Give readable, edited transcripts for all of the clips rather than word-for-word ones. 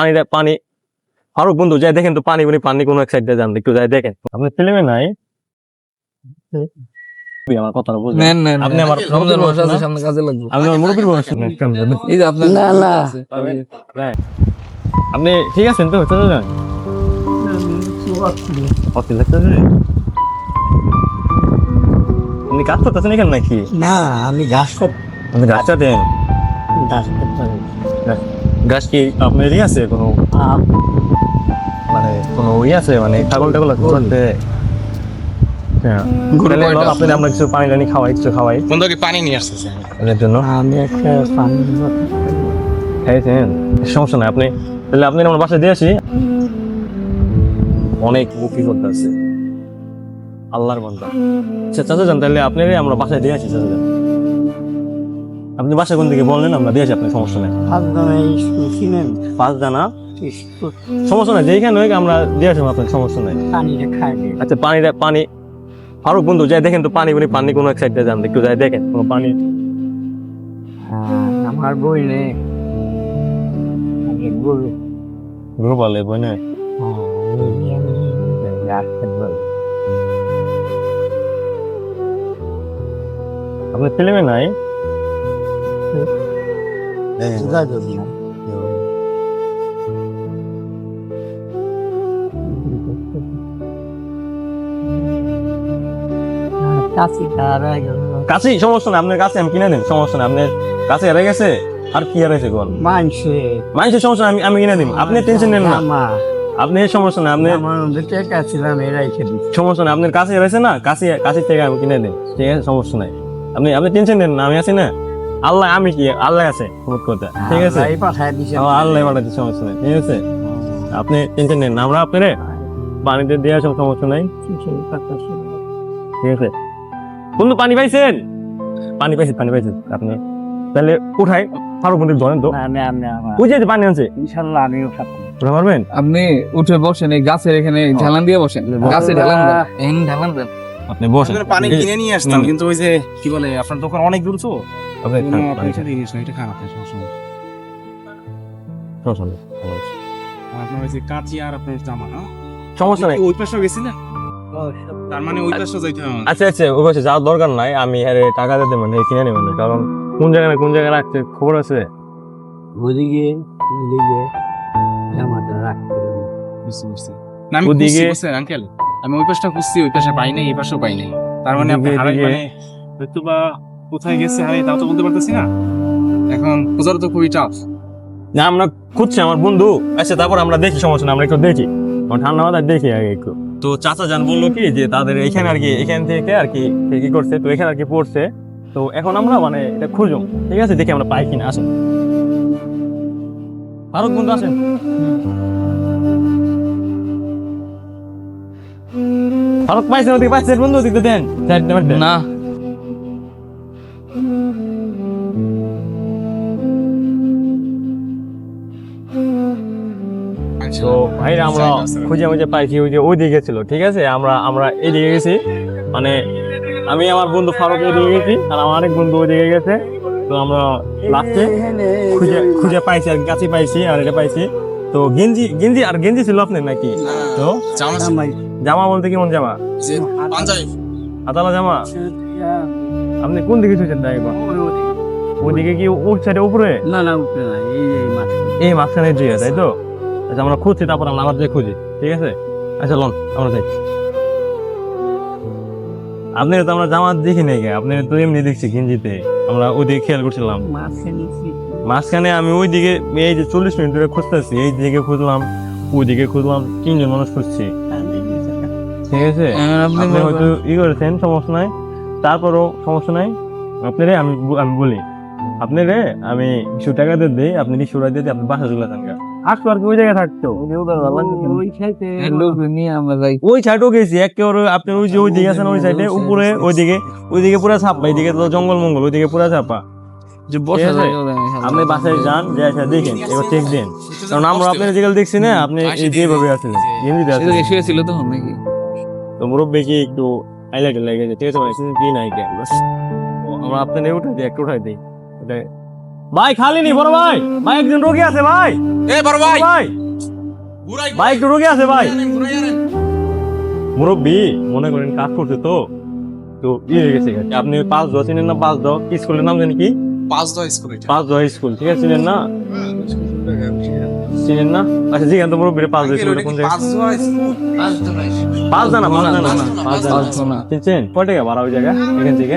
পানিটা পানি ফারুক বন্ধু যাই দেখেন তো পানি পানি কোনো এক সাইডে যান একটু যাই দেখেন আপনি ছেলে নাই আমার কথা বুঝলেন নেন নেন আপনি আমার রমজান মাস আছে সামনে কাজে লাগবে আপনি আমার মুরব্বির বয়স এই যে আপনার না না আপনি ঠিক আছেন তো চলে যান অতি লাগতেছে আপনি কাজ করতেছেন এখানে নাকি না আমি ঘাস আপনি গাছটা দেন গাছ কি আপনার এদিকে আছে কোনো মানে কোনো ইয়ে আছে মানে ছাগল টাগল করতে আপনি আমরা কিছু পানি টানি খাওয়াই কিছু খাওয়াই বন্ধুকে পানি নিয়ে আসছে এর জন্য আমি একটা খাইছেন সমস্যা নাই আপনি তাহলে আপনি আমার বাসায় দিয়ে আসি অনেক মুখী করতে আছে আল্লাহর বান্দা আচ্ছা চাচা যান তাহলে আপনি আমরা বাসায় দিয়ে আসি চাচা যান আপনি বাসায় কোন দিকে বললেন আমরা দিয়ে আসি আপনার সমস্যা নেই পাঁচ দানা সমস্যা নাই যেইখানে হোক আমরা দিয়ে আসবো আপনার সমস্যা নাই পানিটা খাইবে আচ্ছা পানিটা পানি ফারুক বন্ধু যাই দেখেন তো পানি পানি কোনো এক সাইডে যান একটু যাই দেখেন কোনো পানি আমার বই নেই গরু গরু পালে বই না আপনার ছেলে মেয়ে নাই কাছে সমস্যা না আপনার কাছে আমি কিনে দিন সমস্যা না আপনার কাছে হেরে গেছে আর কি হারাইছে কোন মানুষের সমস্যা আমি আমি কিনে দিন আপনি টেনশন নেন না আপনি সমস্যা না আপনি সমস্যা না আপনার কাছে হেরেছে না কাছে কাছে থেকে আমি কিনে দিন ঠিক আছে সমস্যা নাই আপনি আপনি টেনশন নেন না আমি আছি না আল্লাহ আমি কি আল্লাহ আছে সবুজ কথা ঠিক আছে আল্লাহ পাঠাতে সমস্যা নাই ঠিক আছে আপনি টেনশন নেন না আমরা আপনার পানিতে দেওয়া সব সমস্যা নাই ঠিক আছে বন্ধু পানি পাইছেন পানি পাইছেন আপনি তাহলে উঠাই ফারুক বন্ধু ধরেন তো ওই যে পানি আনছে ইনশাল্লাহ আমিও খাবো উঠে পারবেন আপনি উঠে বসেন এই গাছের এখানে ঢালান দিয়ে বসেন গাছে ঢালান দেন এই ঢালান দেন আপনি বসেন পানি কিনে নিয়ে আসতাম কিন্তু ওই যে কি বলে আপনার দোকান অনেক দূর তো আপনি খান, পানি খান। এটা খান আপনি সমস্যা নেই। সমস্যা নেই, ভালো আছে। আর আপনার ওই যে কাঁচি আর আপনার জামা না সমস্যা নেই ওই পাশে গেছি না তার মানে ওই পাশে যাইতে হবে আচ্ছা আচ্ছা ওই পাশে যাওয়ার দরকার নাই আমি আরে টাকা দিতে মানে কিনে নেবেন কারণ কোন জায়গায় রাখতে খবর আছে ওদিকে জামাটা রাখতে হবে। বুঝতে পারছি না আমি ওদিকে- খুঁজছি বুঝছেন আঙ্কেল আমি ওই পাশটা খুঁজছি ওই পাশে পাই নাই এই পাশেও পাই নাই তার মানে আপনি ওদিকে- হারাই ওদিকে- মানে হয়তো বা কোথায় গেছে হারাই তাও তো বলতে পারতেছি না এখন খোঁজার তো খুবই চাপ না আমরা খুঁজছি আমার বন্ধু আচ্ছা তারপর আমরা দেখি সমস্যা না আমরা একটু দেখি আমার ঠান্ডা মাথায় দেখি আগে একটু তো চাচা যান বললো কি যে তাদের এখানে আর কি এখান থেকে আর কি কি করছে তো এখানে আর কি পড়ছে তো এখন আমরা মানে এটা খুঁজুম ঠিক আছে দেখি আমরা পাই কিনা আসেন ফারুক বন্ধু আসেন ফারুক পাইছেন ওদিকে পাইছেন বন্ধু ওদিকে দেন না তো ভাইরা আমরা খুঁজে পাইছি ওই যে ওইদিকে ছিল ঠিক আছে আমরা আমরা এইদিকে গেছি মানে আমি আমার বন্ধু ফারুক ওইদিকে গেছি আর আমার আরেক বন্ধু ওইদিকে গেছে তো আমরা লাস্টে খুঁজে পাইছি আর গাছে পাইছি আর এটা পাইছি তো গেঞ্জি ছিল আপনার নাকি তো জামা বলতে কেমন জামা আতালা জামা আপনি কোন দিকে শুয়েছেন তাই ওইদিকে কি ওই সাইডে উপরে না না উঠবে না এই মাছ এই মাঝখানে দিয়ে তাই তো আচ্ছা আমরা খুঁজছি তারপর আমরা আবার যাই খুঁজি ঠিক আছে আচ্ছা লন আমরা যাই আপনি তো আমরা জামা দেখি নাই গে আপনি তো এমনি দেখছি গেঞ্জিতে আমরা ওইদিকে খেয়াল করছিলাম মাছকে নিচ্ছি মাঝখানে আমি ওইদিকে এই যে 40 মিনিট ধরে খুঁজতেছি এই দিকে খুঁজলাম ওইদিকে খুঁজলাম 3 জন মানুষ খুঁজছি ঠিক আছে আপনি আপনি হয়তো ই করেছেন সমস্যা নাই তারপরও সমস্যা নাই আপনারে আমি আমি বলি আপনারে আমি কিছু টাকা দিয়ে দিই আপনি কিছু টাকা দিয়ে আপনি বাসা চলে যান আসতো আর কি ওই জায়গায় থাকতো ওই খাইতে লোক নিয়ে আমরা যাই ওই সাইডও গেছি একেবারে আপনি ওই যে ওই দিকে আছেন ওই সাইডে উপরে ওইদিকে পুরো চাপা এইদিকে তো জঙ্গল মঙ্গল ওইদিকে পুরো চাপা যে বসা ঠিক আছে? যায় আপনি বাসায় যান যে এসে দেখেন এবার চেক দেন কারণ আমরা আপনার যেগুলো দেখছি না আপনি এই যেভাবে আছেন গেঞ্জিতে আছেন শুয়েছিল তখন নাকি তো মুরব্বী কি একটু হাইলাইট লেগে গেছে ঠিক আছে মানে কি নাই কে আমরা আপনার উঠাই দিই একটু উঠাই দিই ভাই খালি নি বড় ভাই, ভাই একজন রোগী আছে ভাই, এ বড় ভাই ভাই ভাই একটু রোগী আছে ভাই। মুরব্বী মনে করেন কাজ করছে তো তো ইয়ে হয়ে গেছে। আপনি 5-10 চিনেন না? 5-10 স্কুলের নাম জানি কি? 5-10 স্কুল এটা। 5-10 স্কুল, ঠিক আছে চিনেন না? চিনেন না? আচ্ছা জিজ্ঞান তো মুরব্বী 5-10 স্কুলটা কোন জায়গায়? 5-10 স্কুল। 5 জানা না। চিনছেন? কয় টাকা ভাড়া ওই জায়গা এখান থেকে?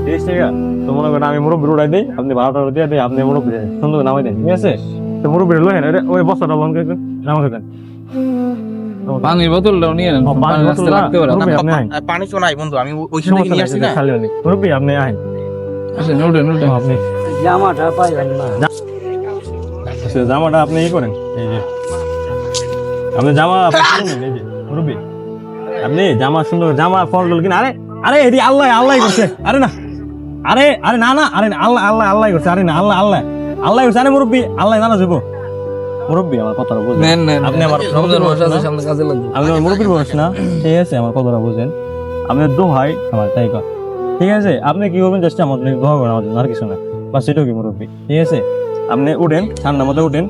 30 টাকা। তো মনে করেন আমি মুরব্বী উড়াই দিই, আপনি ভাড়াটা দিয়ে দিই, আপনি মুরব্বী সুন্দর নামাই দেন, ঠিক আছে? তো মুরব্বী লোহেন ওই বস্তাটা বন্ধ করে নামাই দেন। পানির বোতলটাও নিয়ে নেন, পানি রাস্তায় লাগতে পারে। মুরব্বী আপনি আইন, পানি তো নাই বন্ধু, আমি ওইখান থেকে নিয়ে আসি না। খালি হলি মুরব্বী আপনি আইন, আসেন উঠেন উঠেন। আপনি জামাটা পাইবেন না। আচ্ছা, জামাটা আপনি ই করেন, এই যে আপনি জামা আপনি কিনেন, এই যে মুরব্বী আপনি জামা সুন্দর জামা ফল কিনা। আরে আরে এদি আল্লাহ আল্লাহ করছে, আরে না আরে আরে না না আরে আল্লাহ আল্লাহ আল্লাহ করছে, আরে না আল্লাহ আল্লাহ আল্লাহ করছে। আরে মুরব্বী আল্লাহ জানা যাবো মুরব্বী আমার কথাটা বুঝেন, নেন নেন, আপনি আমার রমজান মাস আছে সামনে, কাজে লাগবে। আপনি আমার মুরব্বীর বয়স না, ঠিক আছে? আমার কথাটা বুঝেন, আপনার দোহাই আমার তাই কর, ঠিক আছে? আপনি কি করবেন জাস্ট আমার দোয়া করেন আমার জন্য, আর কিছু না, বাস সেটাও কি মুরব্বী, ঠিক আছে? আপনি উঠেন, ঠান্ডার মধ্যে উঠেন,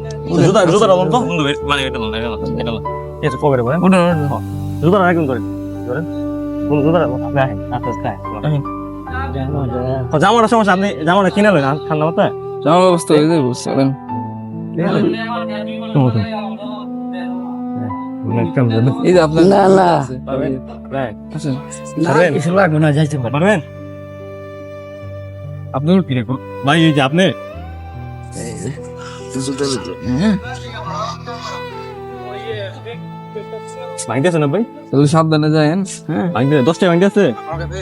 জুতাটা বলতো বন্ধু মানে এটা না এটা না, ঠিক আছে? কবে করেন উঠেন উঠেন। জুতাটা একদম ধরেন ধরেন বন্ধু জুতাটা আপনি আসেন আস্তে আস্তে আসেন। জামাটা সমস্যা, আপনি জামাটা কিনে নেন ঠান্ডা মাথায়, জামা ব্যবস্থা হয়ে যাবে, চলেন। এই যে আপনার না না আসেন। কিছু লাগবে না, যাইতে পারে। পারবেন? আপনি কি রেখো ভাই, এই যে আপনি ভাঙতেছে না ভাই? তাহলে সাবধানে যায়েন। হ্যাঁ, ভাঙতে 10 টাকা ভাঙতেছে,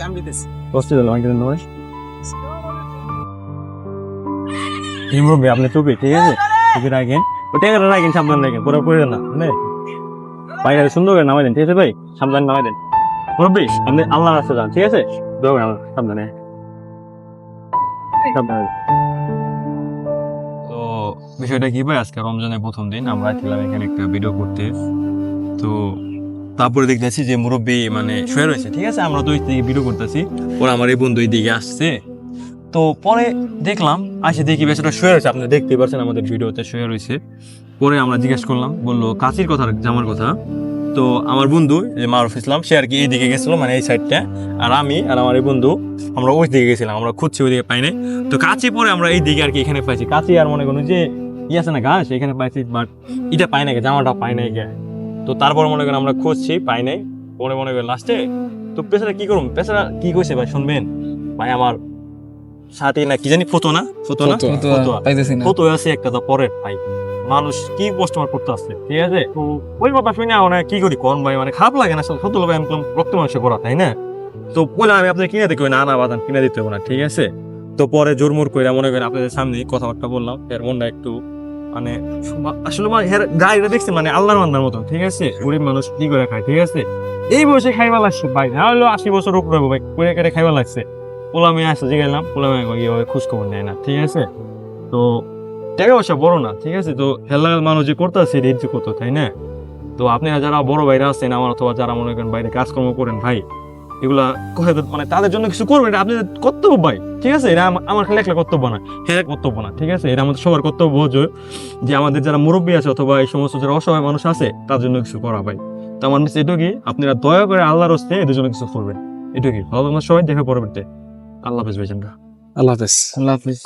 আমি দিতেছি। 10 টাকা ভাঙতে দেন ভাই। এই মুরব্বী আপনি টুপি, ঠিক আছে? টুপি রাখেন, ও টাকাটা রাখেন, সাবধান রাখেন, পুরো করে দেন না মানে ভাই, সুন্দর করে নামাই দেন, ঠিক আছে ভাই? সাবধান নামাই দেন মুরব্বী, আপনি আল্লাহর রাস্তা যান, ঠিক আছে? দোয়া করেন সাবধানে সাবধানে। তো বিষয়টা কি ভাই, আজকে রমজানের প্রথম দিন আমরা ছিলাম এখানে একটা ভিডিও করতে, তো তারপরে দেখতেছি যে মুরব্বী মানে শুয়ে রয়েছে, ঠিক আছে? আমরা তো ওই দিকে ভিডিও করতেছি, পরে আমার এই বন্ধু এই দিকে আসছে, তো পরে দেখলাম আসে দেখি বেচারা শুয়ে রয়েছে, আপনি দেখতেই পাচ্ছেন আমাদের ভিডিওতে শুয়ে রয়েছে। পরে আমরা জিজ্ঞেস করলাম, বললো কাশির কথা, জামার কথা। তো আমার বন্ধু যে মারুফ ইসলাম, সে আর কি এই দিকে গেছিলো, মানে এই সাইডটা, আর আমি আর আমার এই বন্ধু আমরা ওই দিকে গেছিলাম, আমরা খুঁজছি ওই দিকে পাই নাই। তো কাঁচি পরে আমরা এই দিকে আর কি এখানে পাইছি, কাঁচি আর মনে করুন যে ই আছে না ঘাস, এখানে পাইছি, বাট এটা পাই নাই, জামাটা পাই নাই গে। তো তারপর মনে করেন আমরা খুঁজছি, পাই নাই। পরে মনে করেন লাস্টে তো পেছারা কি করুন, পেছারা কি কইছে ভাই শুনবেন ভাই? আমার সাথে না কি জানি ফটো না ফটো না ফটো পাইতেছি না। ফটো আছে একটা, তো পরে ভাই মানুষ কি পোস্টমার করতে আসছে, ঠিক আছে? তো ওই কথা শুনে মানে কি করি কোন ভাই, মানে খারাপ লাগে না? ফটো ভাই আমি রক্ত মাংস করা, তাই না? তো বলে আমি আপনাকে কিনে দিতে না না বাদান কিনে দিতে হবে না, ঠিক আছে? তো পরে জোরমোর করে মনে করেন আপনাদের সামনে কথাবার্তা বললাম, এর মনটা একটু মানে আসলে গাড়িটা দেখছে মানে আল্লাহর বান্দার মতন, ঠিক আছে? গরিব মানুষ কি করে খায়, ঠিক আছে? এই বয়সে খাইবা লাগছে ভাই, না হলো 80 বছর উপরে ভাই করে কেটে খাইবা লাগছে। পোলামে আসছে জিগাইলাম, পোলামে এইভাবে খোঁজ খবর নেয় না, ঠিক আছে? তো টাকা পয়সা বড় না, ঠিক আছে? তো হেলাল মানুষ যে করতেছে ধৈর্য করতো, তাই না? তো আপনারা যারা বড় ভাইরা আছেন আমার, অথবা যারা মনে করেন বাইরে কাজকর্ম করেন ভাই, এগুলা কোথায় মানে তাদের জন্য কিছু করবেন, এটা আপনাদের কর্তব্য ভাই, ঠিক আছে? এটা আমার খালি একটা কর্তব্য না, হ্যাঁ কর্তব্য না, ঠিক আছে? এটা আমাদের সবার কর্তব্য যে আমাদের যারা মুরব্বী আছে অথবা এই সমস্ত যারা অসহায় মানুষ আছে তার জন্য কিছু করা ভাই। তো আমার কাছে এটুকুই, আপনারা দয়া করে আল্লাহর হস্তে এদের জন্য কিছু করবেন, এটুকুই। ভালো থাকবেন সবাই, দেখা পরবর্তীতে। আল্লাহ হাফেজ ভাই। আল্লাহ হাফেজ। আল্লাহ হাফেজ।